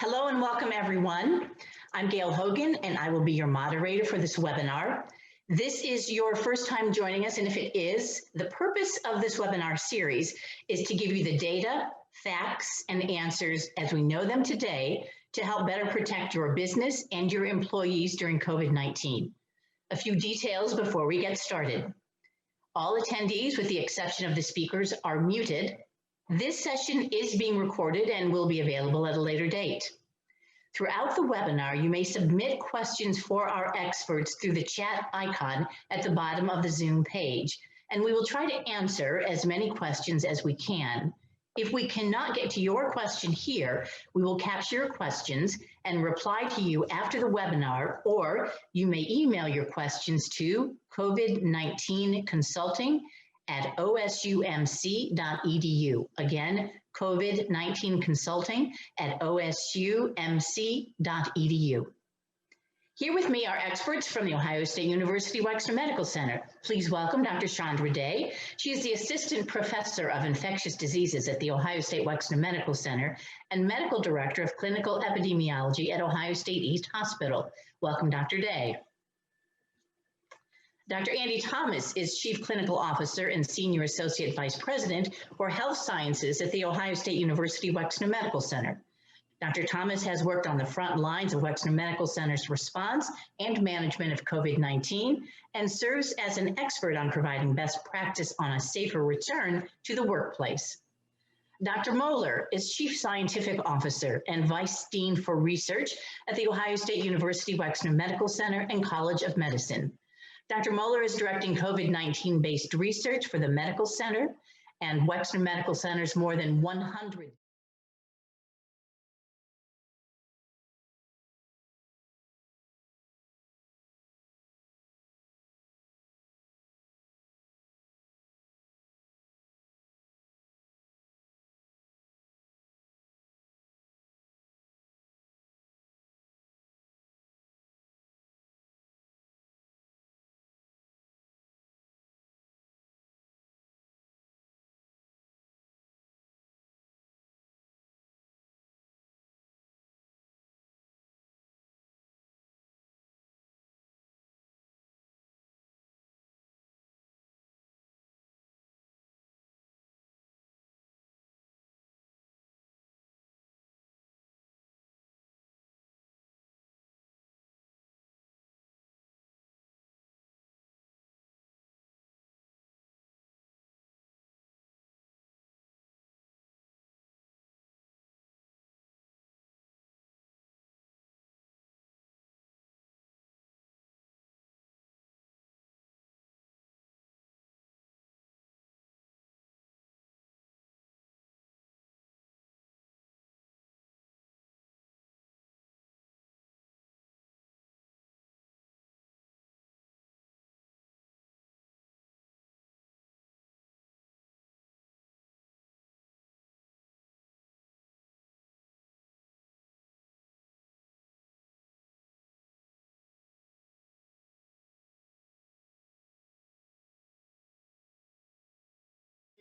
Hello and welcome everyone. I'm Gail Hogan and I will be your moderator for this webinar. This is your first time joining us, and if it is, the purpose of this webinar series is to give you the data, facts, and answers as we know them today to help better protect your business and your employees during COVID-19. A few details before we get started. All attendees, with the exception of the speakers, are muted. This session is being recorded and will be available at a later date. Throughout the webinar, you may submit questions for our experts through the chat icon at the bottom of the Zoom page, and we will try to answer as many questions as we can. If we cannot get to your question here, we will capture your questions and reply to you after the webinar, or you may email your questions to COVID-19 consulting@osumc.edu. Again, COVID-19 consulting@osumc.edu. Here with me are experts from the Ohio State University Wexner Medical Center. Please welcome Dr. Chandra Day. She is the Assistant Professor of Infectious Diseases at the Ohio State Wexner Medical Center and Medical Director of Clinical Epidemiology at Ohio State East Hospital. Welcome, Dr. Day. Dr. Andy Thomas is Chief Clinical Officer and Senior Associate Vice President for Health Sciences at the Ohio State University Wexner Medical Center. Dr. Thomas has worked on the front lines of Wexner Medical Center's response and management of COVID-19 and serves as an expert on providing best practice on a safer return to the workplace. Dr. Moeller is Chief Scientific Officer and Vice Dean for Research at the Ohio State University Wexner Medical Center and College of Medicine. Dr. Moeller is directing COVID-19 based research for the Medical Center and Wexner Medical Center's more than 100.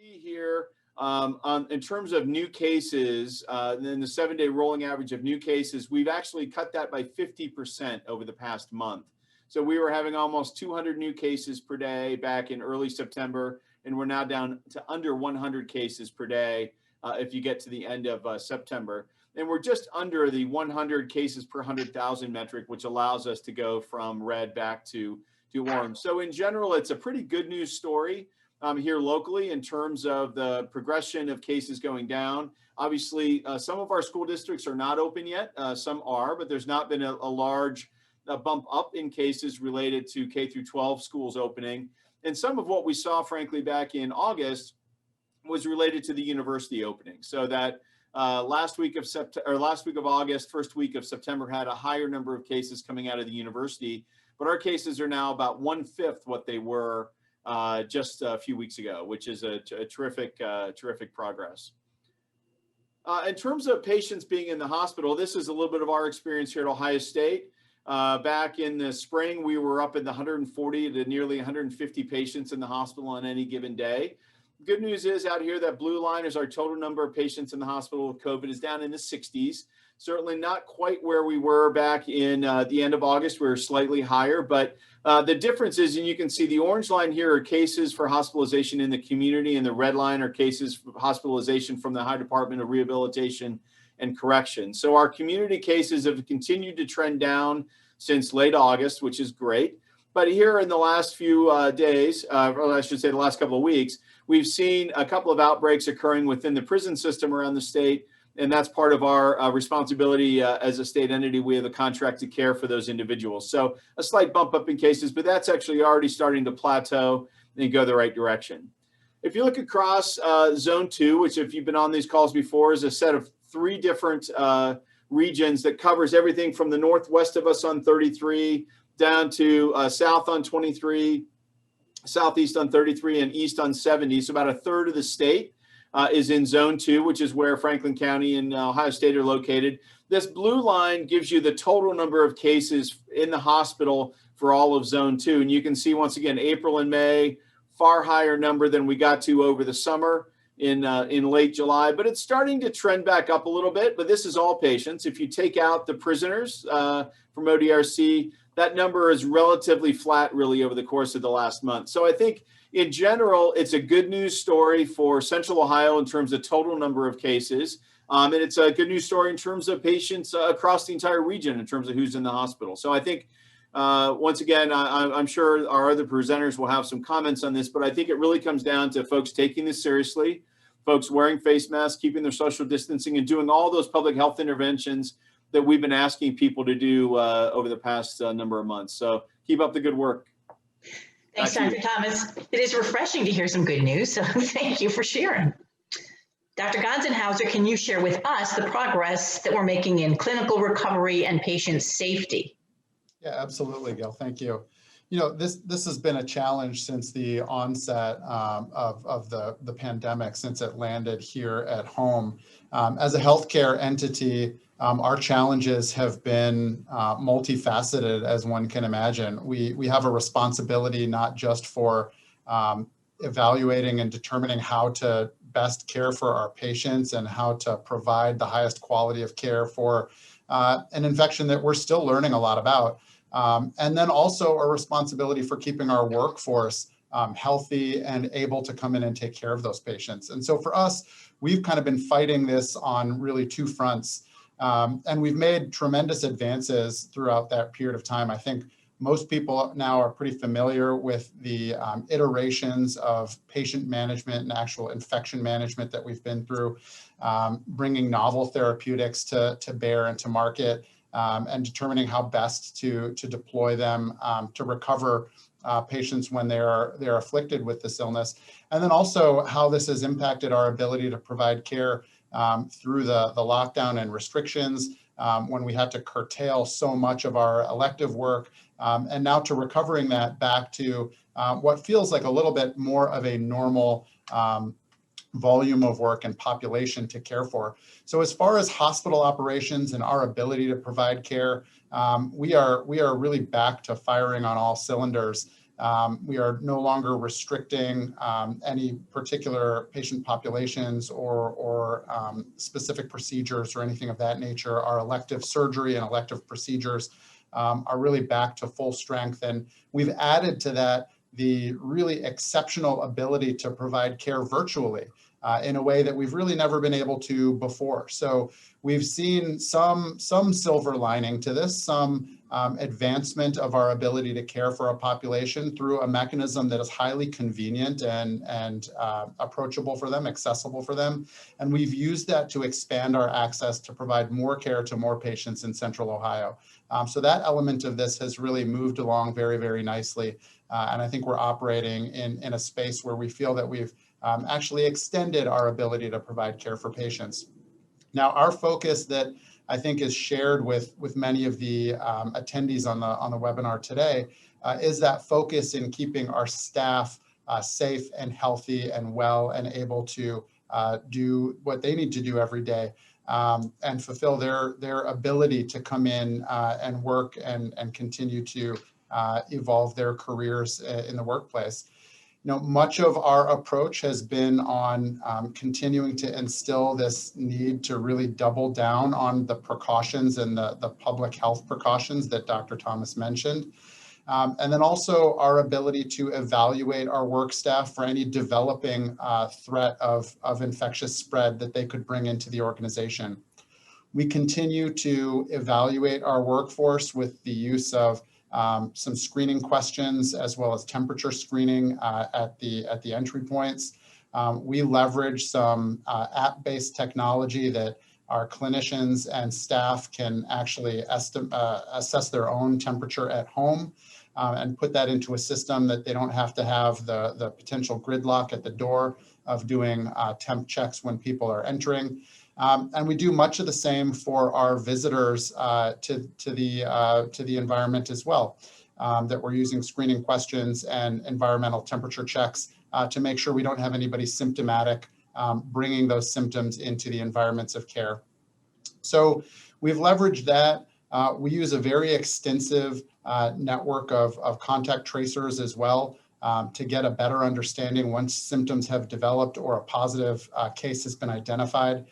Here in terms of new cases, then the 7-day rolling average of new cases, we've actually cut that by 50% over the past month. So we were having almost 200 new cases per day back in early September, and we're now down to under 100 cases per day if you get to the end of September. And we're just under the 100 cases per 100,000 metric, which allows us to go from red back to orange. So in general, it's a pretty good news story here locally in terms of the progression of cases going down. Obviously, some of our school districts are not open yet. Some are, but there's not been a large bump up in cases related to K through 12 schools opening. And some of what we saw, frankly, back in August was related to the university opening. So that last week of August, first week of September had a higher number of cases coming out of the university, but our cases are now about 1/5 what they were just a few weeks ago, which is a terrific progress. In terms of patients being in the hospital, this is a little bit of our experience here at Ohio State. Back in the spring, we were up in the 140 to nearly 150 patients in the hospital on any given day. Good news is out here, that blue line is our total number of patients in the hospital with COVID is down in the 60s. Certainly not quite where we were back in the end of August. We were slightly higher, but the difference is, and you can see the orange line here are cases for hospitalization in the community, and the red line are cases for hospitalization from the Ohio Department of Rehabilitation and Correction. So our community cases have continued to trend down since late August, which is great. But here in the last few days, or I should say the last couple of weeks, we've seen a couple of outbreaks occurring within the prison system around the state. And that's part of our responsibility as a state entity. We have a contract to care for those individuals. So a slight bump up in cases, but that's actually already starting to plateau and go the right direction. If you look across zone 2, which if you've been on these calls before, is a set of 3 different regions that covers everything from the northwest of us on 33 down to south on 23, southeast on 33, and east on 70. So about a third of the state is in zone 2, which is where Franklin County and Ohio State are located. This blue line gives you the total number of cases in the hospital for all of zone 2. And you can see once again, April and May, far higher number than we got to over the summer in late July, but it's starting to trend back up a little bit, but this is all patients. If you take out the prisoners from ODRC, that number is relatively flat really over the course of the last month. So I think in general, it's a good news story for Central Ohio in terms of total number of cases. And it's a good news story in terms of patients across the entire region in terms of who's in the hospital. So I think, once again, I'm sure our other presenters will have some comments on this, but I think it really comes down to folks taking this seriously, folks wearing face masks, keeping their social distancing, and doing all those public health interventions that we've been asking people to do over the past number of months. So keep up the good work. Thanks, Dr. Thomas. It is refreshing to hear some good news, so thank you for sharing. Dr. Gonzenhauser, can you share with us the progress that we're making in clinical recovery and patient safety? Yeah, absolutely, Gail. Thank you. You know, this has been a challenge since the onset of the pandemic, since it landed here at home. As a healthcare entity, our challenges have been multifaceted, as one can imagine. We have a responsibility not just for evaluating and determining how to best care for our patients and how to provide the highest quality of care for an infection that we're still learning a lot about. And then also a responsibility for keeping our workforce healthy and able to come in and take care of those patients. And so for us, we've kind of been fighting this on really 2 fronts. And we've made tremendous advances throughout that period of time. I think most people now are pretty familiar with the iterations of patient management and actual infection management that we've been through, bringing novel therapeutics to bear and to market, and determining how best to deploy them to recover patients when they're afflicted with this illness. And then also how this has impacted our ability to provide care through the lockdown and restrictions, when we had to curtail so much of our elective work, and now to recovering that back to what feels like a little bit more of a normal volume of work and population to care for. So as far as hospital operations and our ability to provide care, we are really back to firing on all cylinders. We are no longer restricting any particular patient populations or specific procedures or anything of that nature. Our elective surgery and elective procedures are really back to full strength. And we've added to that the really exceptional ability to provide care virtually in a way that we've really never been able to before. So we've seen some silver lining to this, some advancement of our ability to care for a population through a mechanism that is highly convenient and approachable for them, accessible for them. And we've used that to expand our access to provide more care to more patients in Central Ohio. So that element of this has really moved along very, very nicely. And I think we're operating in a space where we feel that we've actually extended our ability to provide care for patients. Now, our focus that I think is shared with many of the attendees on the webinar today is that focus in keeping our staff safe and healthy and well and able to do what they need to do every day and fulfill their ability to come in and work and continue to evolve their careers in the workplace. much of our approach has been on continuing to instill this need to really double down on the precautions and the public health precautions that Dr. Thomas mentioned. And then also our ability to evaluate our work staff for any developing threat of infectious spread that they could bring into the organization. We continue to evaluate our workforce with the use of some screening questions as well as temperature screening at the entry points. We leverage some app-based technology that our clinicians and staff can actually assess their own temperature at home and put that into a system that they don't have to have the potential gridlock at the door of doing temp checks when people are entering. And we do much of the same for our visitors to the environment as well, that we're using screening questions and environmental temperature checks to make sure we don't have anybody symptomatic bringing those symptoms into the environments of care. So we've leveraged that. We use a very extensive network of contact tracers as well to get a better understanding once symptoms have developed or a positive case has been identified.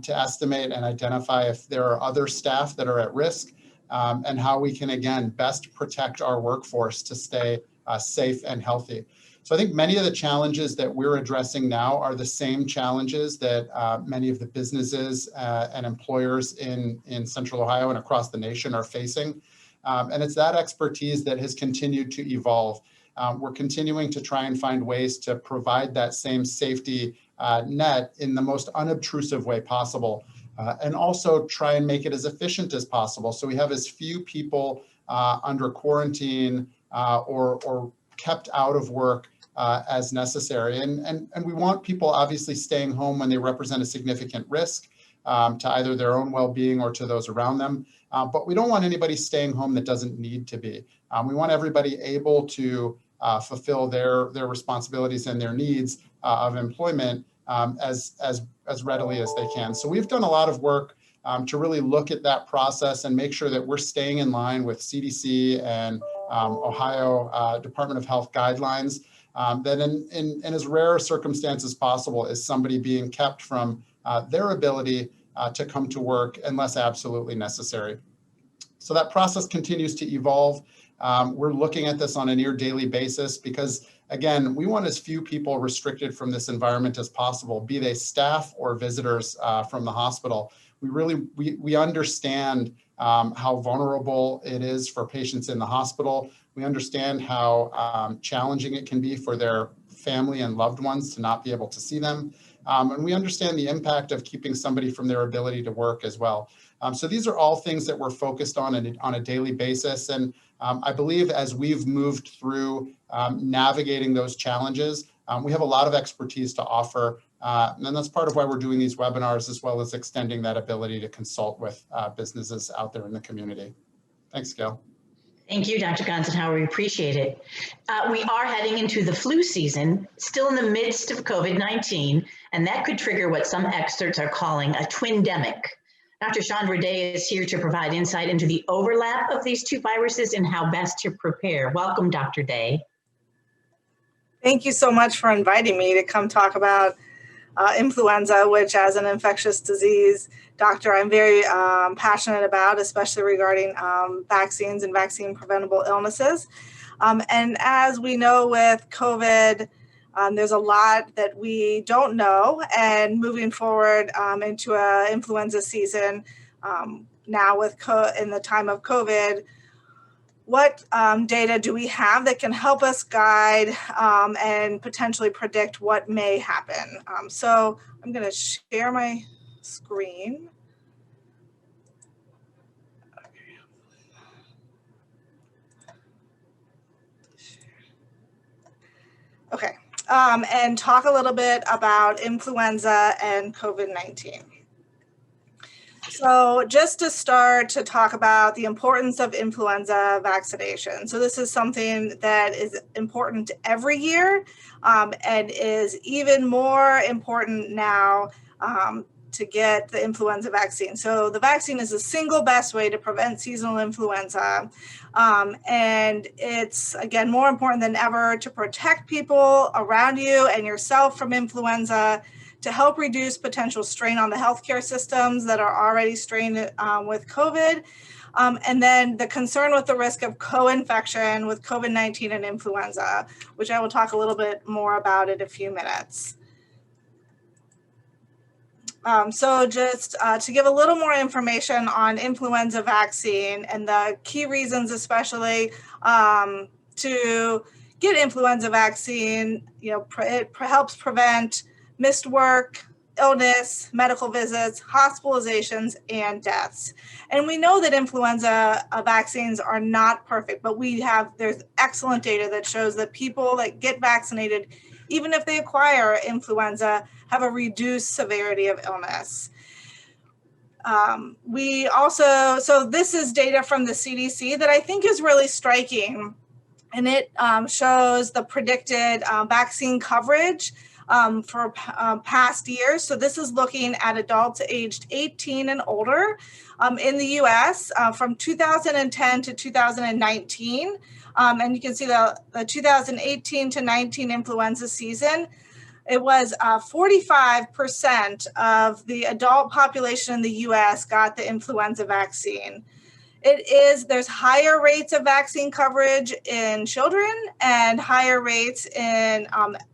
To estimate and identify if there are other staff that are at risk and how we can, again, best protect our workforce to stay safe and healthy. So I think many of the challenges that we're addressing now are the same challenges that many of the businesses and employers in Central Ohio and across the nation are facing. And it's that expertise that has continued to evolve. We're continuing to try and find ways to provide that same safety net in the most unobtrusive way possible, and also try and make it as efficient as possible. So we have as few people under quarantine or kept out of work as necessary. And we want people obviously staying home when they represent a significant risk to either their own well-being or to those around them. But we don't want anybody staying home that doesn't need to be. We want everybody able to fulfill their responsibilities and their needs of employment as readily as they can. So we've done a lot of work to really look at that process and make sure that we're staying in line with CDC and Ohio Department of Health guidelines, that in as rare circumstances as possible is somebody being kept from their ability to come to work unless absolutely necessary. So that process continues to evolve. We're looking at this on a near daily basis because, again, we want as few people restricted from this environment as possible, be they staff or visitors from the hospital. We understand how vulnerable it is for patients in the hospital. We understand how challenging it can be for their family and loved ones to not be able to see them. And we understand the impact of keeping somebody from their ability to work as well. So these are all things that we're focused on a daily basis. And I believe as we've moved through navigating those challenges, we have a lot of expertise to offer. And that's part of why we're doing these webinars, as well as extending that ability to consult with businesses out there in the community. Thanks, Gail. Thank you, Dr. Gonsenhauer. We appreciate it. We are heading into the flu season, still in the midst of COVID-19, and that could trigger what some experts are calling a twindemic. Dr. Chandra Day is here to provide insight into the overlap of these two viruses and how best to prepare. Welcome, Dr. Day. Thank you so much for inviting me to come talk about influenza, which as an infectious disease doctor, I'm very passionate about, especially regarding vaccines and vaccine preventable illnesses. And as we know with COVID, there's a lot that we don't know, and moving forward into an influenza season now in the time of COVID, what data do we have that can help us guide and potentially predict what may happen? So I'm going to share my screen. Okay, and talk a little bit about influenza and COVID-19. So just to start to talk about the importance of influenza vaccination. So this is something that is important every year and is even more important now to get the influenza vaccine. So the vaccine is the single best way to prevent seasonal influenza. And it's, again, more important than ever to protect people around you and yourself from influenza, to help reduce potential strain on the healthcare systems that are already strained with COVID. And then the concern with the risk of co-infection with COVID-19 and influenza, which I will talk a little bit more about in a few minutes. So just to give a little more information on influenza vaccine and the key reasons, especially to get influenza vaccine, it helps prevent missed work, illness, medical visits, hospitalizations, and deaths. And we know that influenza vaccines are not perfect, but there's excellent data that shows that people that get vaccinated, even if they acquire influenza, have a reduced severity of illness. So this is data from the CDC that I think is really striking, and it shows the predicted vaccine coverage for past years. So this is looking at adults aged 18 and older in the US from 2010 to 2019. And you can see the 2018 to 19 influenza season. It was 45% of the adult population in the US got the influenza vaccine. There's higher rates of vaccine coverage in children and higher rates in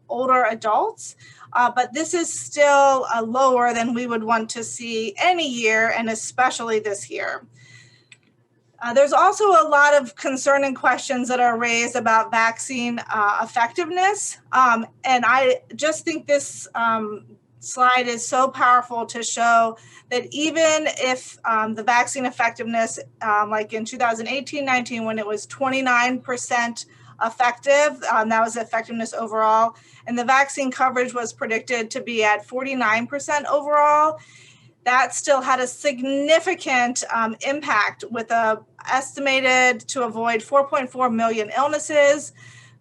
older adults, but this is still lower than we would want to see any year, and especially this year. There's also a lot of concern and questions that are raised about vaccine effectiveness, and I just think this slide is so powerful to show that even if the vaccine effectiveness, like in 2018-19, when it was 29% effective, that was effectiveness overall, and the vaccine coverage was predicted to be at 49% overall, that still had a significant impact, with estimated to avoid 4.4 million illnesses,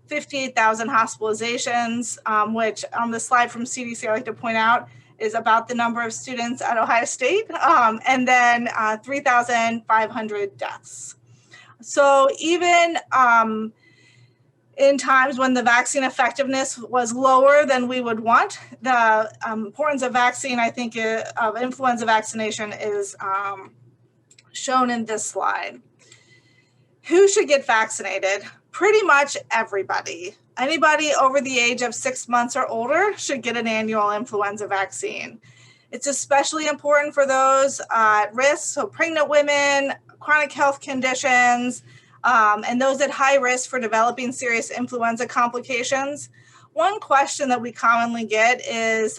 58,000 hospitalizations, which on the slide from CDC, I like to point out, is about the number of students at Ohio State, and then 3,500 deaths. So even in times when the vaccine effectiveness was lower than we would want, the importance of vaccine, I think, of influenza vaccination is shown in this slide. Who should get vaccinated? Pretty much everybody. Anybody over the age of 6 months or older should get an annual influenza vaccine. It's especially important for those at risk, so pregnant women, chronic health conditions, and those at high risk for developing serious influenza complications. One question that we commonly get is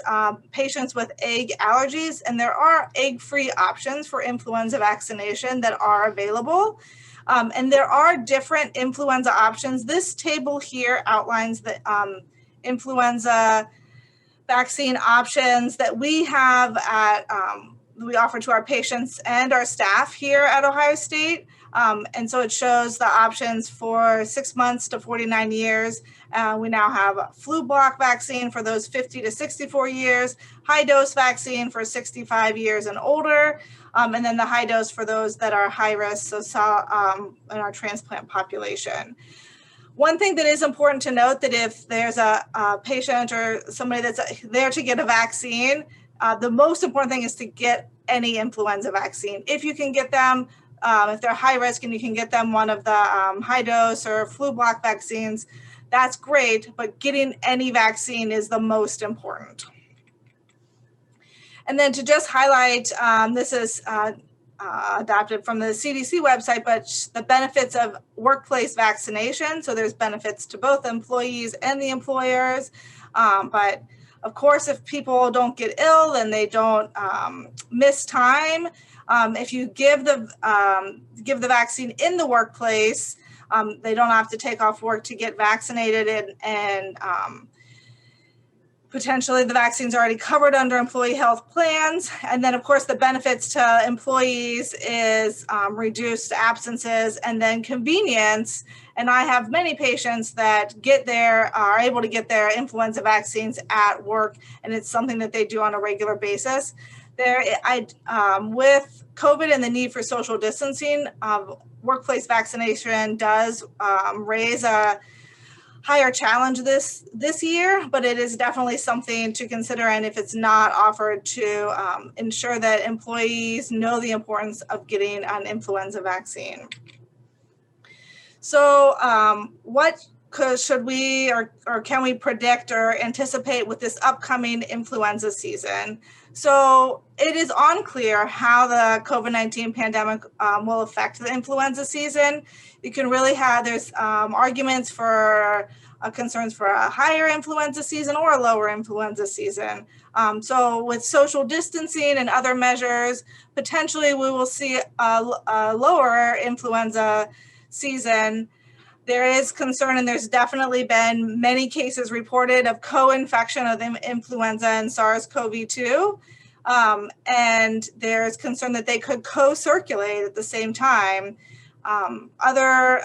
patients with egg allergies, and there are egg-free options for influenza vaccination that are available. And there are different influenza options. This table here outlines the influenza vaccine options that we have we offer to our patients and our staff here at Ohio State. And so it shows the options for 6 months to 49 years. We now have a flu block vaccine for those 50 to 64 years, high dose vaccine for 65 years and older, and then the high dose for those that are high risk, so in our transplant population. One thing that is important to note, that if there's a patient or somebody that's there to get a vaccine, the most important thing is to get any influenza vaccine. If you can get them, if they're high risk and you can get them one of the high dose or flu block vaccines, that's great, but getting any vaccine is the most important. And then to just highlight, this is adopted from the CDC website, but the benefits of workplace vaccination. So there's benefits to both employees and the employers. But of course, if people don't get ill and they don't miss time, if you give the vaccine in the workplace, they don't have to take off work to get vaccinated, and potentially the vaccine's already covered under employee health plans. And then, of course, the benefits to employees is reduced absences and then convenience. And I have many patients that are able to get their influenza vaccines at work, and it's something that they do on a regular basis. With COVID and the need for social distancing, workplace vaccination does raise a higher challenge this year, but it is definitely something to consider. And if it's not offered, to ensure that employees know the importance of getting an influenza vaccine. So what should we or can we predict or anticipate with this upcoming influenza season? So it is unclear how the COVID-19 pandemic will affect the influenza season. You can really there's arguments for concerns for a higher influenza season or a lower influenza season. So with social distancing and other measures, potentially we will see a lower influenza season. There is concern, and there's definitely been many cases reported of co-infection of influenza and SARS-CoV-2. And there's concern that they could co-circulate at the same time. Other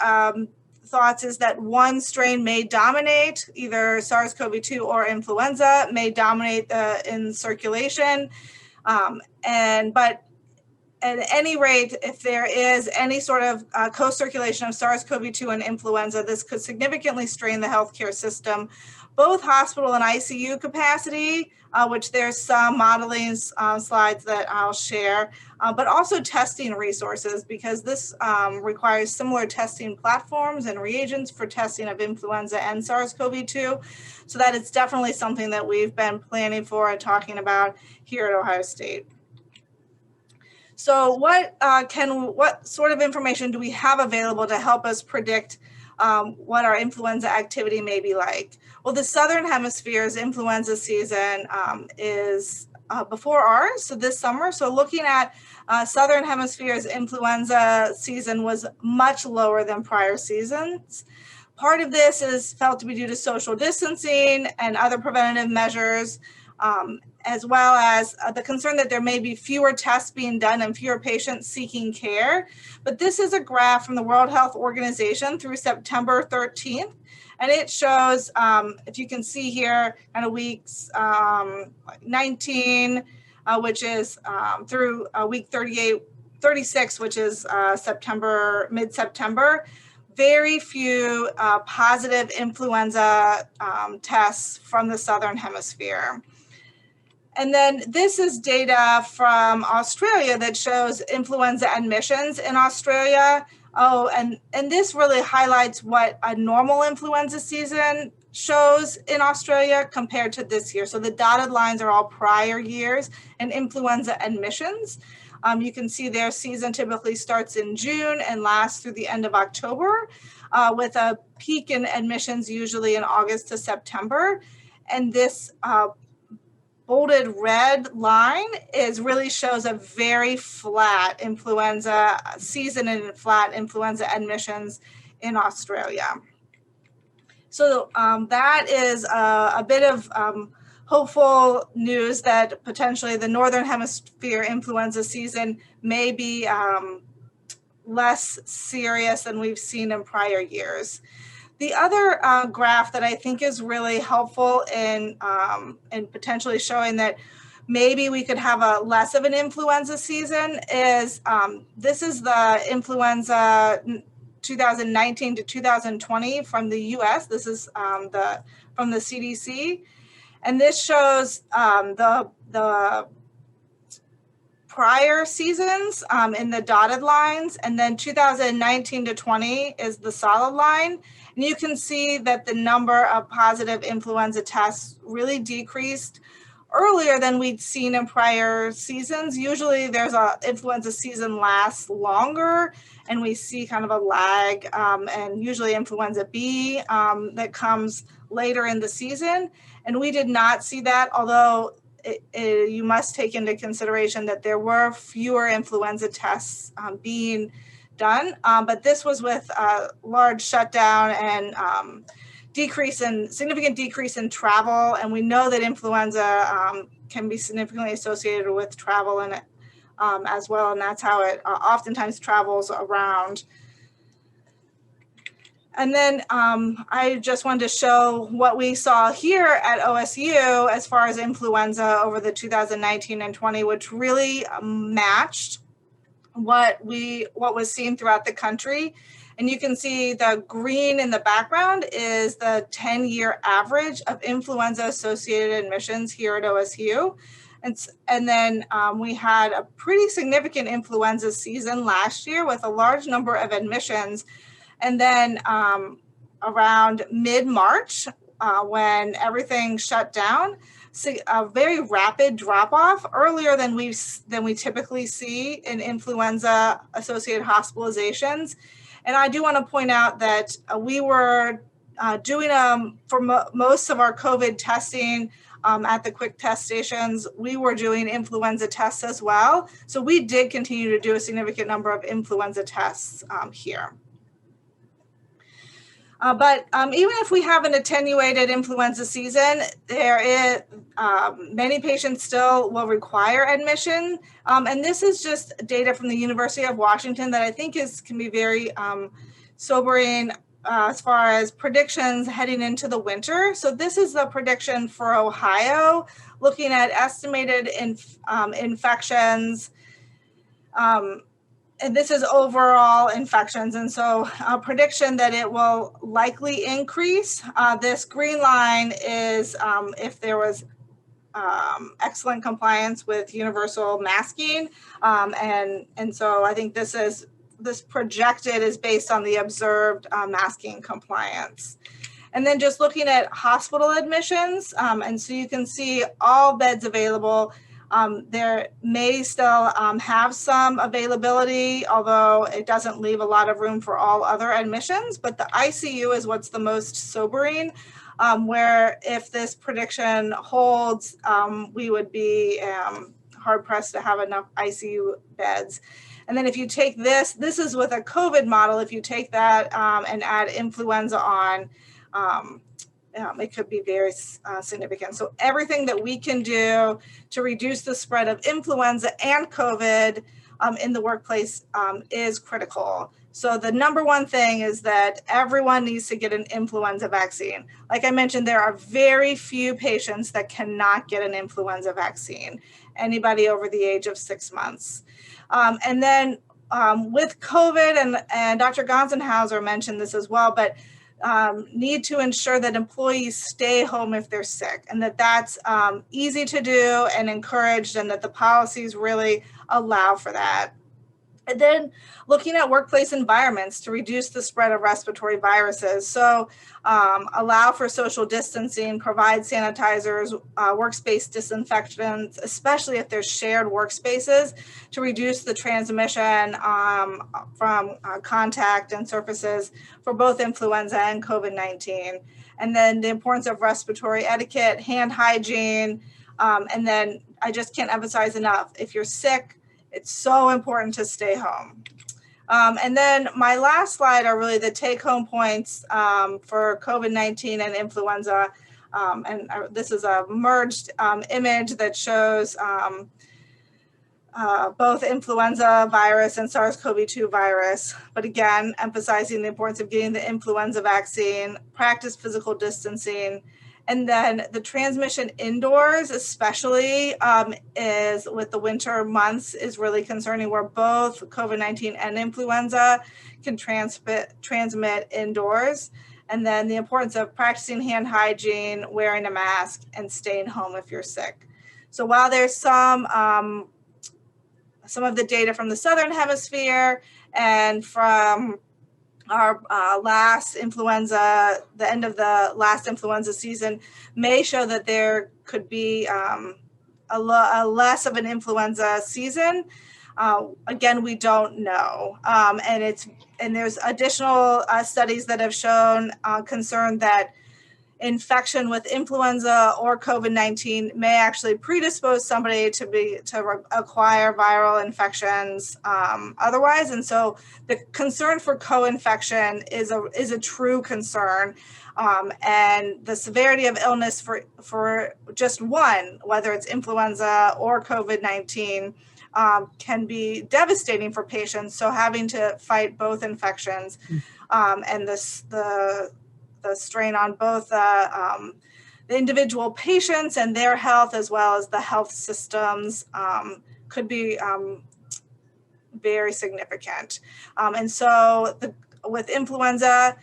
thoughts is that one strain may dominate, either SARS-CoV-2 or influenza may dominate in circulation. But at any rate, if there is any sort of co-circulation of SARS-CoV-2 and influenza, this could significantly strain the healthcare system, both hospital and ICU capacity, which there's some modeling slides that I'll share, but also testing resources, because this requires similar testing platforms and reagents for testing of influenza and SARS-CoV-2. So that it's definitely something that we've been planning for and talking about here at Ohio State. So what sort of information do we have available to help us predict what our influenza activity may be like? Well, the Southern Hemisphere's influenza season is before ours, so this summer. So looking at Southern Hemisphere's influenza season was much lower than prior seasons. Part of this is felt to be due to social distancing and other preventative measures, as well as the concern that there may be fewer tests being done and fewer patients seeking care. But this is a graph from the World Health Organization through September 13th. And it shows, if you can see here, kind of weeks 19, which is through week 36, which is mid-September. Very few positive influenza tests from the Southern Hemisphere. And then this is data from Australia that shows influenza admissions in Australia. Oh, and this really highlights what a normal influenza season shows in Australia compared to this year. So the dotted lines are all prior years and influenza admissions. You can see their season typically starts in June and lasts through the end of October, with a peak in admissions usually in August to September. And this bolded red line really shows a very flat influenza season and flat influenza admissions in Australia. So that is a bit of hopeful news that potentially the Northern Hemisphere influenza season may be less serious than we've seen in prior years. The other graph that I think is really helpful in potentially showing that maybe we could have a less of an influenza season is this is the influenza 2019 to 2020 from the US. This is from the CDC. And this shows the prior seasons in the dotted lines, and then 2019 to 20 is the solid line. And you can see that the number of positive influenza tests really decreased earlier than we'd seen in prior seasons. Usually there's a influenza season lasts longer, and we see kind of a lag, and usually influenza B that comes later in the season. And we did not see that, although you must take into consideration that there were fewer influenza tests being done, but this was with a large shutdown and significant decrease in travel. And we know that influenza can be significantly associated with travel and as well, and that's how it oftentimes travels around. And then I just wanted to show what we saw here at OSU as far as influenza over the 2019 and 20, which really matched what was seen throughout the country. And you can see the green in the background is the 10-year average of influenza-associated admissions here at OSU. And then we had a pretty significant influenza season last year with a large number of admissions. And then around mid-March, when everything shut down, a very rapid drop-off earlier than we typically see in influenza-associated hospitalizations. And I do want to point out that we were doing for most of our COVID testing at the quick test stations, we were doing influenza tests as well. So we did continue to do a significant number of influenza tests here. But even if we have an attenuated influenza season, there is many patients still will require admission. And this is just data from the University of Washington that I think can be very sobering as far as predictions heading into the winter. So this is the prediction for Ohio, looking at estimated infections. And this is overall infections. And so a prediction that it will likely increase. This green line is if there was excellent compliance with universal masking. And so I think this projected is based on the observed masking compliance. And then just looking at hospital admissions. And so you can see all beds available. There may still have some availability, although it doesn't leave a lot of room for all other admissions. But the ICU is what's the most sobering, where if this prediction holds, we would be hard pressed to have enough ICU beds. And then if you take this is with a COVID model, if you take that and add influenza on, it could be very significant. So everything that we can do to reduce the spread of influenza and COVID in the workplace is critical. So the number one thing is that everyone needs to get an influenza vaccine. Like I mentioned, there are very few patients that cannot get an influenza vaccine, anybody over the age of 6 months. And then with COVID, and Dr. Gonsenhauser mentioned this as well, but need to ensure that employees stay home if they're sick, and that's easy to do and encouraged, and that the policies really allow for that. And then looking at workplace environments to reduce the spread of respiratory viruses. So allow for social distancing, provide sanitizers, workspace disinfectants, especially if there's shared workspaces, to reduce the transmission from contact and surfaces for both influenza and COVID-19. And then the importance of respiratory etiquette, hand hygiene, and then I just can't emphasize enough, if you're sick, it's so important to stay home. And then my last slide are really the take-home points for COVID-19 and influenza. And this is a merged image that shows both influenza virus and SARS-CoV-2 virus. But again, emphasizing the importance of getting the influenza vaccine, practice physical distancing. And then the transmission indoors, especially is with the winter months, is really concerning, where both COVID-19 and influenza can transmit indoors. And then the importance of practicing hand hygiene, wearing a mask, and staying home if you're sick. So while there's some of the data from the Southern Hemisphere and from our last influenza, the end of the last influenza season, may show that there could be a less of an influenza season. Again, we don't know. And there's additional studies that have shown concern that infection with influenza or COVID-19 may actually predispose somebody to acquire viral infections otherwise. And so the concern for co-infection is a true concern. And the severity of illness for just one, whether it's influenza or COVID-19, can be devastating for patients. So having to fight both infections and the strain on both the individual patients and their health, as well as the health systems, could be very significant. And so with influenza,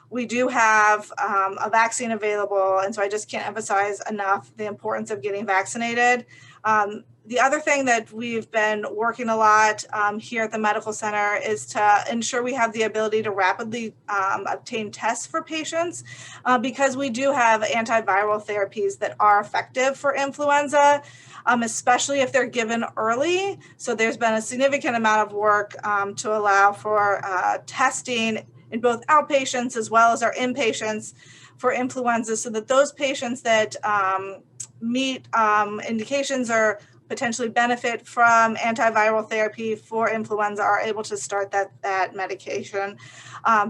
we do have a vaccine available. And so I just can't emphasize enough the importance of getting vaccinated. The other thing that we've been working a lot here at the medical center is to ensure we have the ability to rapidly obtain tests for patients because we do have antiviral therapies that are effective for influenza, especially if they're given early. So there's been a significant amount of work to allow for testing in both outpatients as well as our inpatients for influenza, so that those patients that meet indications or potentially benefit from antiviral therapy for influenza are able to start that medication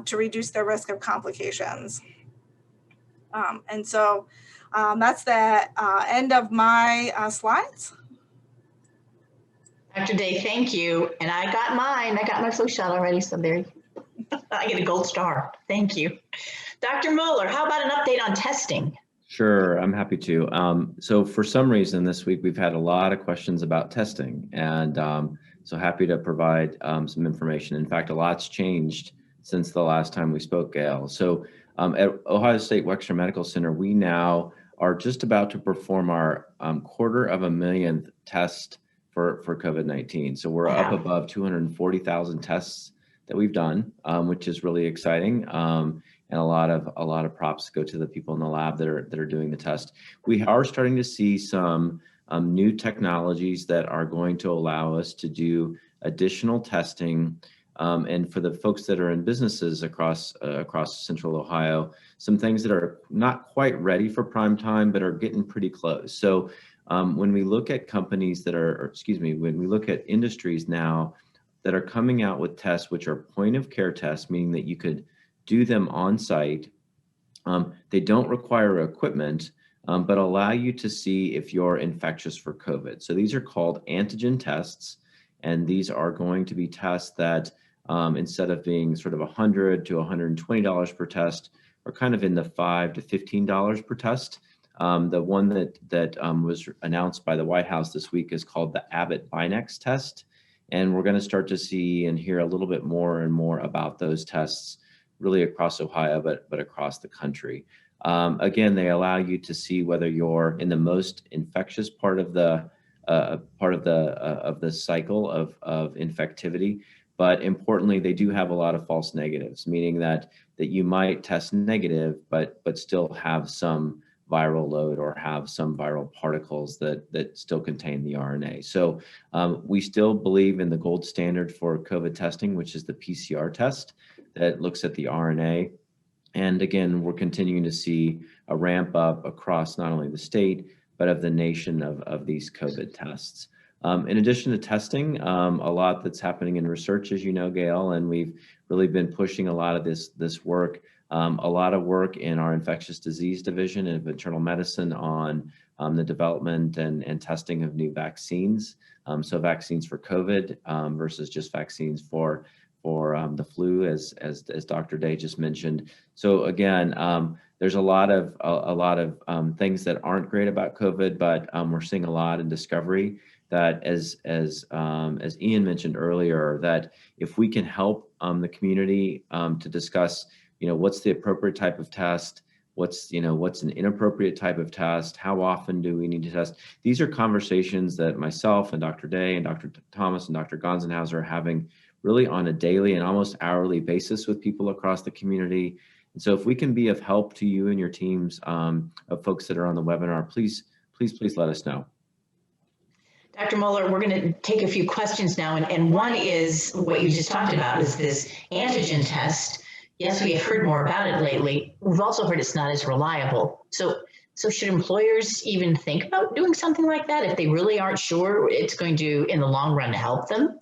to reduce their risk of complications. And so that's the end of my slides. Dr. Day, thank you. And I got mine. I got my flu shot already, so there I get a gold star. Thank you. Dr. Mueller, how about an update on testing? Sure, I'm happy to. So for some reason this week, we've had a lot of questions about testing, and so happy to provide some information. In fact, a lot's changed since the last time we spoke, Gail. So at Ohio State Wexner Medical Center, we now are just about to perform our 250,000th test for COVID-19. So we're up above 240,000 tests that we've done, which is really exciting. And a lot of props go to the people in the lab that are doing the test. We are starting to see some new technologies that are going to allow us to do additional testing. And for the folks that are in businesses across Central Ohio, some things that are not quite ready for prime time, but are getting pretty close. So when we look at companies that are, when we look at industries now that are coming out with tests, which are point of care tests, meaning that you could do them on site. They don't require equipment, but allow you to see if you're infectious for COVID. So these are called antigen tests, and these are going to be tests that instead of being sort of $100 to $120 per test, are kind of in the $5 to $15 per test. The one that was announced by the White House this week is called the Abbott Binax test. And we're going to start to see and hear a little bit more and more about those tests really across Ohio, but across the country. Again, they allow you to see whether you're in the most infectious part of the cycle of infectivity. But importantly, they do have a lot of false negatives, meaning that you might test negative, but still have some viral load or have some viral particles that still contain the RNA. So we still believe in the gold standard for COVID testing, which is the PCR test that looks at the RNA. And again, we're continuing to see a ramp up across not only the state, but of the nation of these COVID tests. In addition to testing, a lot that's happening in research, as you know, Gail, and we've really been pushing a lot of this work. A lot of work in our infectious disease division and internal medicine on the development and testing of new vaccines. So vaccines for COVID versus just vaccines for the flu, as Dr. Day just mentioned. So again, there's a lot of things that aren't great about COVID, but we're seeing a lot in discovery that, as Ian mentioned earlier, that if we can help the community to discuss, what's the appropriate type of test, what's an inappropriate type of test, how often do we need to test? These are conversations that myself and Dr. Day and Dr. Thomas and Dr. Gonzenhauser are having really on a daily and almost hourly basis with people across the community. And so if we can be of help to you and your teams of folks that are on the webinar, please let us know. Dr. Mueller, we're going to take a few questions now. And one is what you just talked about, is this antigen test. Yes, we have heard more about it lately. We've also heard it's not as reliable. So should employers even think about doing something like that if they really aren't sure it's going to, in the long run, help them?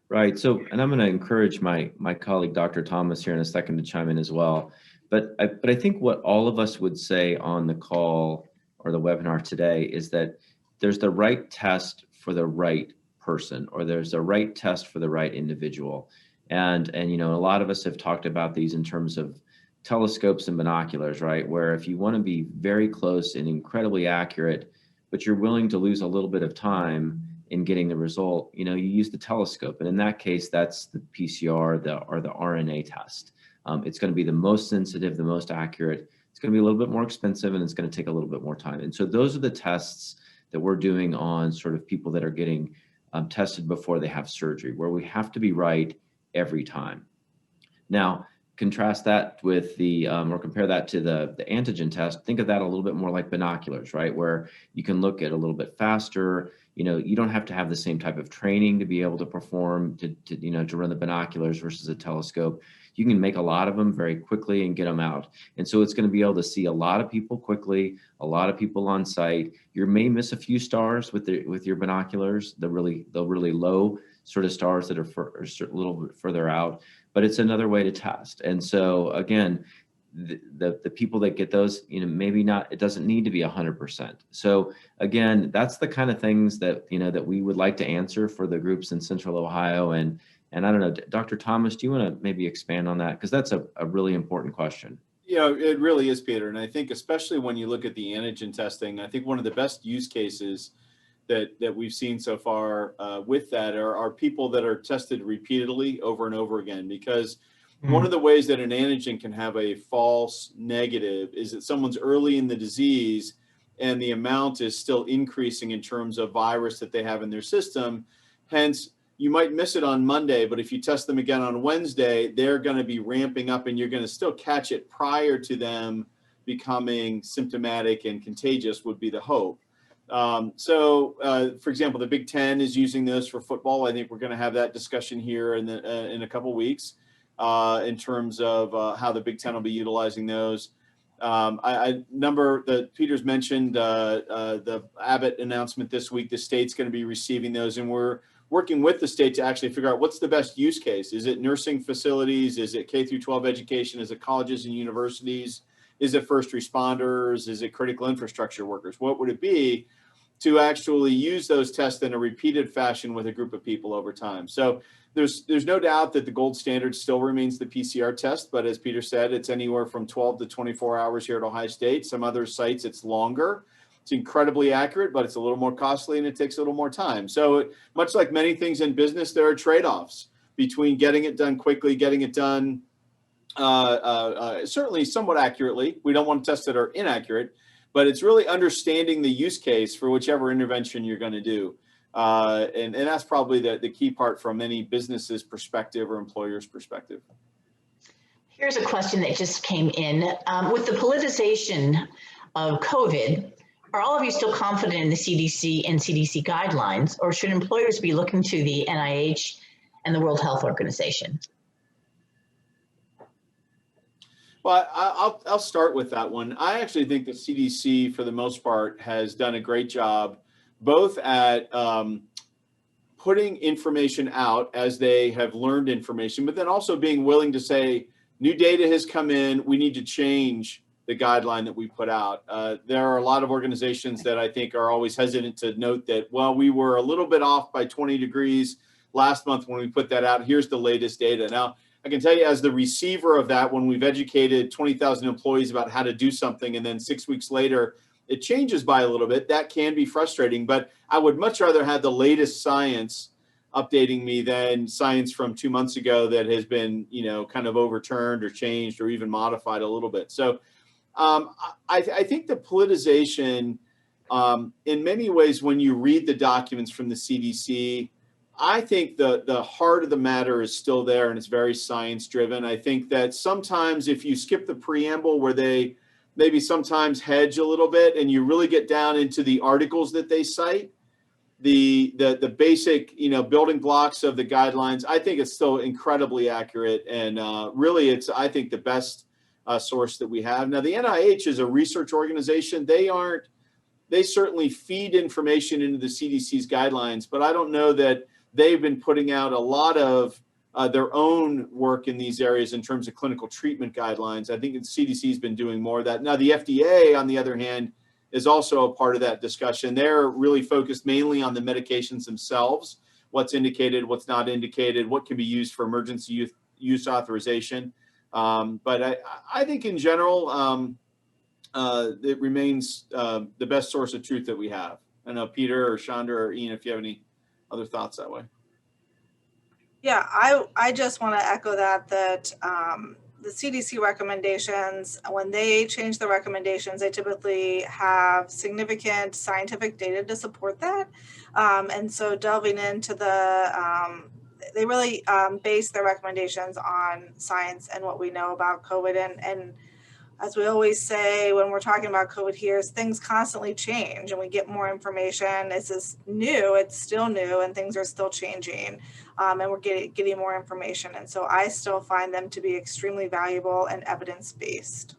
Right. So, and I'm going to encourage my colleague, Dr. Thomas, here in a second to chime in as well. But I think what all of us would say on the call or the webinar today is that there's the right test for the right person, or there's a right test for the right individual. And you know, a lot of us have talked about these in terms of telescopes and binoculars, right? Where if you want to be very close and incredibly accurate, but you're willing to lose a little bit of time in getting the result, you know, you use the telescope. And in that case, that's the PCR, or the RNA test. It's going to be the most sensitive, the most accurate. It's going to be a little bit more expensive, and it's going to take a little bit more time. And so those are the tests that we're doing on sort of people that are getting tested before they have surgery, where we have to be right every time. Now, contrast that with or compare that to the antigen test. Think of that a little bit more like binoculars, right? Where you can look at a little bit faster. You know, you don't have to have the same type of training to be able to perform, to run the binoculars versus a telescope. You can make a lot of them very quickly and get them out. And so it's going to be able to see a lot of people quickly, a lot of people on site. You may miss a few stars with your binoculars, the really low sort of stars that are a little bit further out, but it's another way to test. And so again, the people that get those, you know, maybe not, it doesn't need to be 100%. So again, that's the kind of things that, you know, that we would like to answer for the groups in Central Ohio. And I don't know, Dr. Thomas, do you want to maybe expand on that? Because that's a really important question. You know, it really is, Peter. And I think especially when you look at the antigen testing, I think one of the best use cases that we've seen so far with that are people that are tested repeatedly over and over again. Because one of the ways that an antigen can have a false negative is that someone's early in the disease and the amount is still increasing in terms of virus that they have in their system. Hence, you might miss it on Monday, but if you test them again on Wednesday, they're going to be ramping up and you're going to still catch it prior to them becoming symptomatic and contagious, would be the hope. For example, the Big Ten is using this for football. I think we're going to have that discussion here in a couple of weeks in terms of how the Big Ten will be utilizing those. Number that Peter's mentioned, the Abbott announcement this week, the state's going to be receiving those, and we're working with the state to actually figure out what's the best use case. Is it nursing facilities? Is it K through 12 education? Is it colleges and universities? Is it first responders? Is it critical infrastructure workers? What would it be to actually use those tests in a repeated fashion with a group of people over time? So there's no doubt that the gold standard still remains the PCR test, but as Peter said, it's anywhere from 12 to 24 hours here at Ohio State. Some other sites, it's longer. It's incredibly accurate, but it's a little more costly and it takes a little more time. So much like many things in business, there are trade-offs between getting it done quickly, getting it done certainly somewhat accurately. We don't want tests that are inaccurate, but it's really understanding the use case for whichever intervention you're going to do. And that's probably the key part from any business's perspective or employer's perspective. Here's a question that just came in. With the politicization of COVID, are all of you still confident in the CDC and CDC guidelines, or should employers be looking to the NIH and the World Health Organization? Well, I'll start with that one. I actually think the CDC, for the most part, has done a great job, both at putting information out as they have learned information, but then also being willing to say, new data has come in, we need to change the guideline that we put out. There are a lot of organizations that I think are always hesitant to note that, well, we were a little bit off by 20 degrees last month when we put that out. Here's the latest data. Now, I can tell you as the receiver of that, when we've educated 20,000 employees about how to do something, and then 6 weeks later, it changes by a little bit, that can be frustrating, but I would much rather have the latest science updating me than science from 2 months ago that has been, kind of overturned or changed or even modified a little bit. So I think the politicization, in many ways, when you read the documents from the CDC, I think the heart of the matter is still there and it's very science driven. I think that sometimes if you skip the preamble where they maybe sometimes hedge a little bit and you really get down into the articles that they cite, the basic, building blocks of the guidelines, I think it's still incredibly accurate. And really it's, I think, the best source that we have. Now, the NIH is a research organization. They certainly feed information into the CDC's guidelines, but I don't know that they've been putting out a lot of their own work in these areas in terms of clinical treatment guidelines. I think the CDC has been doing more of that. Now, the FDA, on the other hand, is also a part of that discussion. They're really focused mainly on the medications themselves, what's indicated, what's not indicated, what can be used for emergency use authorization. But I think in general, it remains the best source of truth that we have. I don't know, Peter or Chandra or Ian, if you have any other thoughts that way. Yeah, I just want to echo that the CDC recommendations, when they change the recommendations, they typically have significant scientific data to support that. And so delving into they really base their recommendations on science and what we know about COVID. And as we always say when we're talking about COVID here, is things constantly change and we get more information. This is new, it's still new, and things are still changing, and we're getting more information. And so I still find them to be extremely valuable and evidence-based.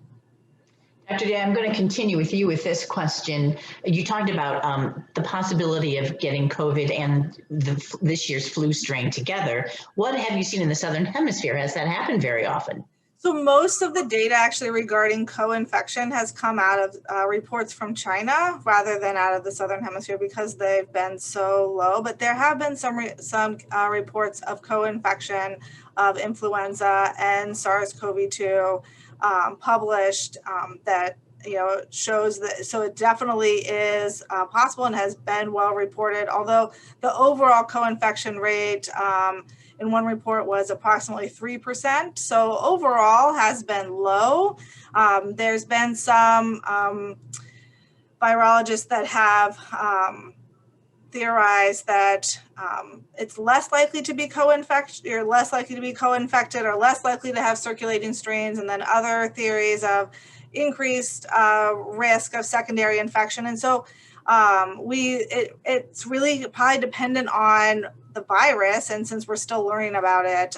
Dr. Day, I'm going to continue with you with this question. You talked about the possibility of getting COVID and this year's flu strain together. What have you seen in the Southern Hemisphere? Has that happened very often? So most of the data actually regarding co-infection has come out of reports from China rather than out of the Southern Hemisphere because they've been so low. But there have been some reports of co-infection of influenza and SARS-CoV-2 published that shows that. So it definitely is possible and has been well reported. Although the overall co-infection rate in one report was approximately 3%. So overall has been low. There's been some virologists that have theorized that it's less likely to be co-infected, you're less likely to be co-infected or less likely to have circulating strains, and then other theories of increased risk of secondary infection. And so it's really probably dependent on the virus, and since we're still learning about it,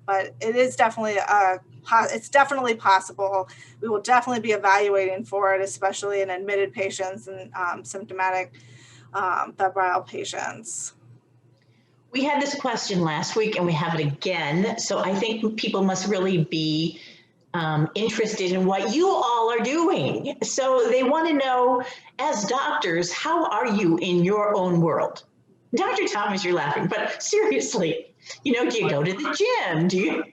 but it is definitely it's definitely possible. We will definitely be evaluating for it, especially in admitted patients and symptomatic febrile patients. We had this question last week and we have it again. So I think people must really be interested in what you all are doing. So they want to know, as doctors, how are you in your own world? Dr. Thomas, you're laughing, but seriously, do you go to the gym? Do you?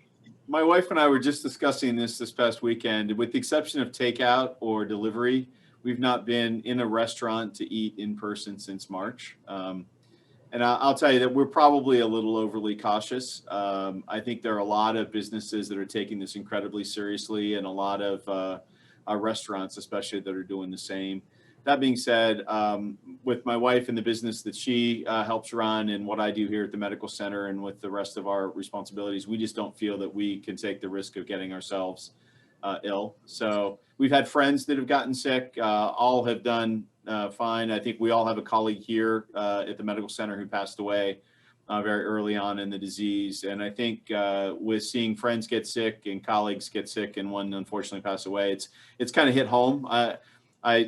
My wife and I were just discussing this past weekend. With the exception of takeout or delivery, we've not been in a restaurant to eat in person since March. And I'll tell you that we're probably a little overly cautious. I think there are a lot of businesses that are taking this incredibly seriously, and a lot of restaurants, especially, that are doing the same. That being said, with my wife and the business that she helps run and what I do here at the medical center and with the rest of our responsibilities, we just don't feel that we can take the risk of getting ourselves ill. So we've had friends that have gotten sick. All have done fine. I think we all have a colleague here at the medical center who passed away very early on in the disease. And I think with seeing friends get sick and colleagues get sick and one unfortunately pass away, it's kind of hit home.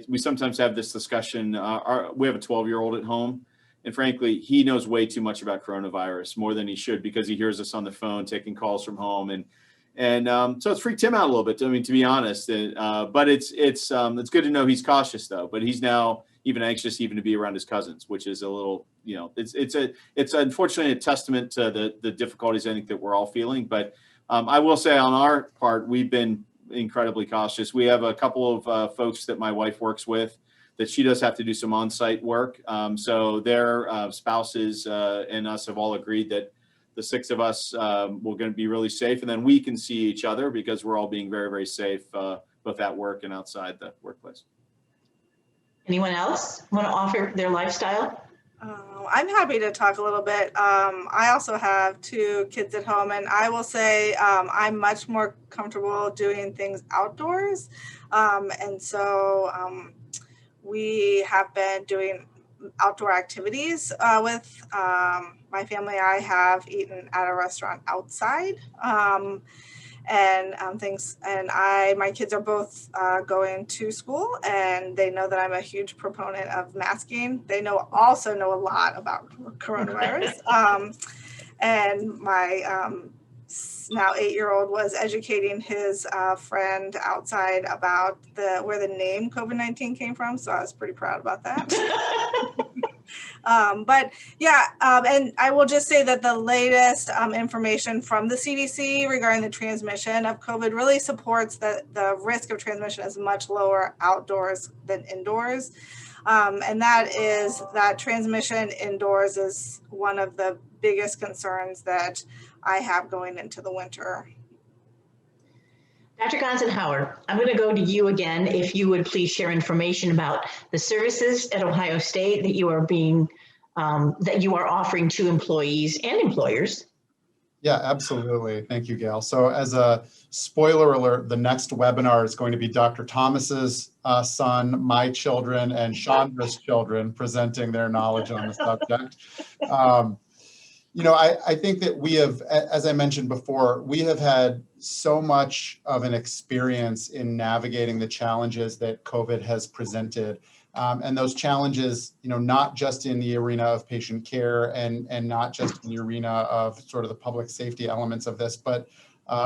We sometimes have this discussion. We have a 12-year-old at home, and frankly, he knows way too much about coronavirus, more than he should, because he hears us on the phone taking calls from home, and so it's freaked him out a little bit. I mean, to be honest, but it's good to know he's cautious though. But he's now even anxious even to be around his cousins, which is a little, it's unfortunately a testament to the difficulties I think that we're all feeling. But I will say on our part, we've been incredibly cautious. We have a couple of folks that my wife works with that she does have to do some on-site work. So their spouses and us have all agreed that the six of us we're going to be really safe, and then we can see each other because we're all being very, very safe, both at work and outside the workplace. Anyone else want to offer their lifestyle? I'm happy to talk a little bit. I also have 2 kids at home, and I will say I'm much more comfortable doing things outdoors. And so we have been doing outdoor activities with my family. I have eaten at a restaurant outside. And things, and my kids are both going to school, and they know that I'm a huge proponent of masking. They also know a lot about coronavirus. And my now 8-year-old was educating his friend outside about where the name COVID-19 came from, so I was pretty proud about that. But yeah, and I will just say that the latest information from the CDC regarding the transmission of COVID really supports that the risk of transmission is much lower outdoors than indoors. And that is that transmission indoors is one of the biggest concerns that I have going into the winter. Dr. Gonsenhauer, I'm going to go to you again. If you would please share information about the services at Ohio State that you are offering to employees and employers. Yeah, absolutely. Thank you, Gail. So as a spoiler alert, the next webinar is going to be Dr. Thomas's son, my children, and Chandra's children presenting their knowledge on the subject. I think that we have, as I mentioned before, we have had so much of an experience in navigating the challenges that COVID has presented. And those challenges, not just in the arena of patient care and not just in the arena of sort of the public safety elements of this, but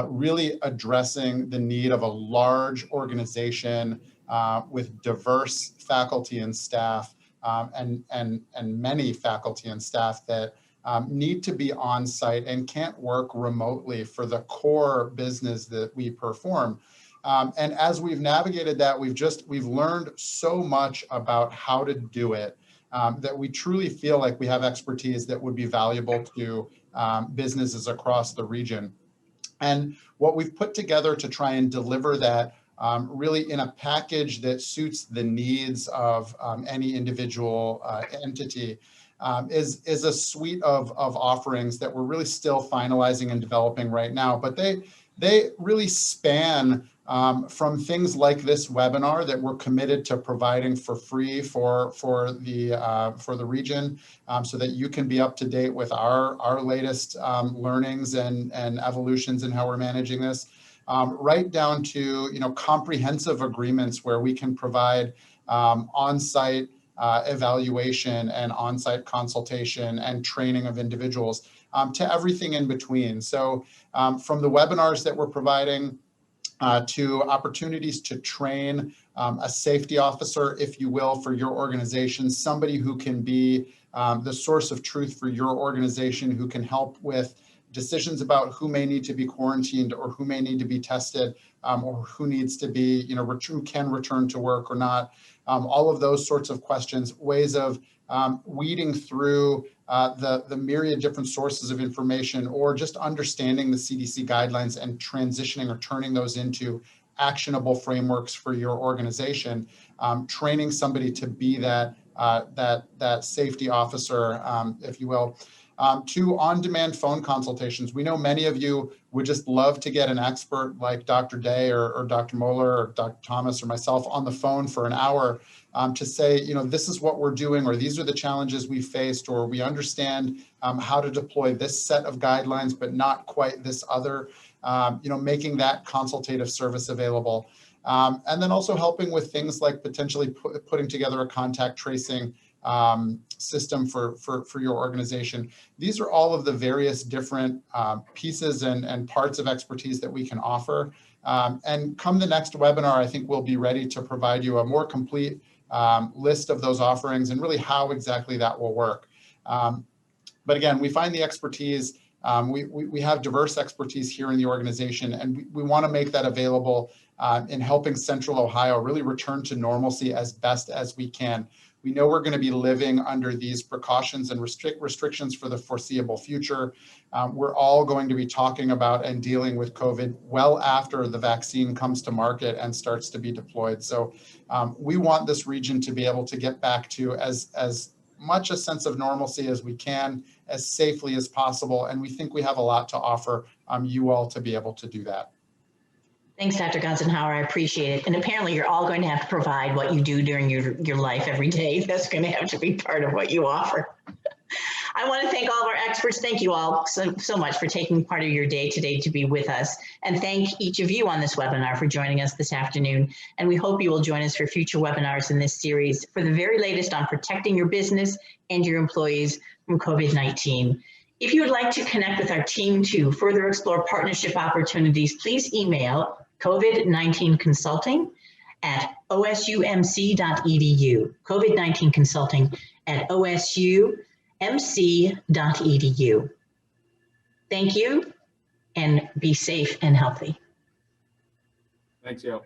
really addressing the need of a large organization with diverse faculty and staff and many faculty and staff that need to be on site and can't work remotely for the core business that we perform. And as we've navigated that, we've learned so much about how to do it that we truly feel like we have expertise that would be valuable to businesses across the region. And what we've put together to try and deliver that really in a package that suits the needs of any individual entity is a suite of offerings that we're really still finalizing and developing right now. But they really span from things like this webinar that we're committed to providing for free for the region, so that you can be up to date with our latest learnings and evolutions in how we're managing this, right down to comprehensive agreements where we can provide on-site evaluation and on-site consultation and training of individuals, to everything in between. So from the webinars that we're providing to opportunities to train a safety officer, if you will, for your organization, somebody who can be the source of truth for your organization, who can help with decisions about who may need to be quarantined or who may need to be tested, or who needs to be, who can return to work or not. All of those sorts of questions, ways of weeding through the myriad different sources of information, or just understanding the CDC guidelines and transitioning or turning those into actionable frameworks for your organization, training somebody to be that safety officer, if you will. To on-demand phone consultations. We know many of you would just love to get an expert like Dr. Day or Dr. Moeller or Dr. Thomas or myself on the phone for an hour to say, this is what we're doing, or these are the challenges we faced, or we understand how to deploy this set of guidelines, but not quite this other, making that consultative service available. And then also helping with things like potentially putting together a contact tracing system for your organization. These are all of the various different pieces and parts of expertise that we can offer. And come the next webinar, I think we'll be ready to provide you a more complete list of those offerings and really how exactly that will work. But again, we find the expertise, we have diverse expertise here in the organization, and we want to make that available in helping Central Ohio really return to normalcy as best as we can. We know we're going to be living under these precautions and restrictions for the foreseeable future. We're all going to be talking about and dealing with COVID well after the vaccine comes to market and starts to be deployed. So we want this region to be able to get back to as much a sense of normalcy as we can, as safely as possible. And we think we have a lot to offer you all to be able to do that. Thanks, Dr. Gonsenhauer. I appreciate it. And apparently you're all going to have to provide what you do during your life every day. That's going to have to be part of what you offer. I want to thank all of our experts. Thank you all so much for taking part of your day today to be with us. And thank each of you on this webinar for joining us this afternoon. And we hope you will join us for future webinars in this series for the very latest on protecting your business and your employees from COVID-19. If you would like to connect with our team to further explore partnership opportunities, please email COVID-19 consulting at osumc.edu, COVID-19 consulting at osumc.edu. Thank you, and be safe and healthy. Thanks, Gail.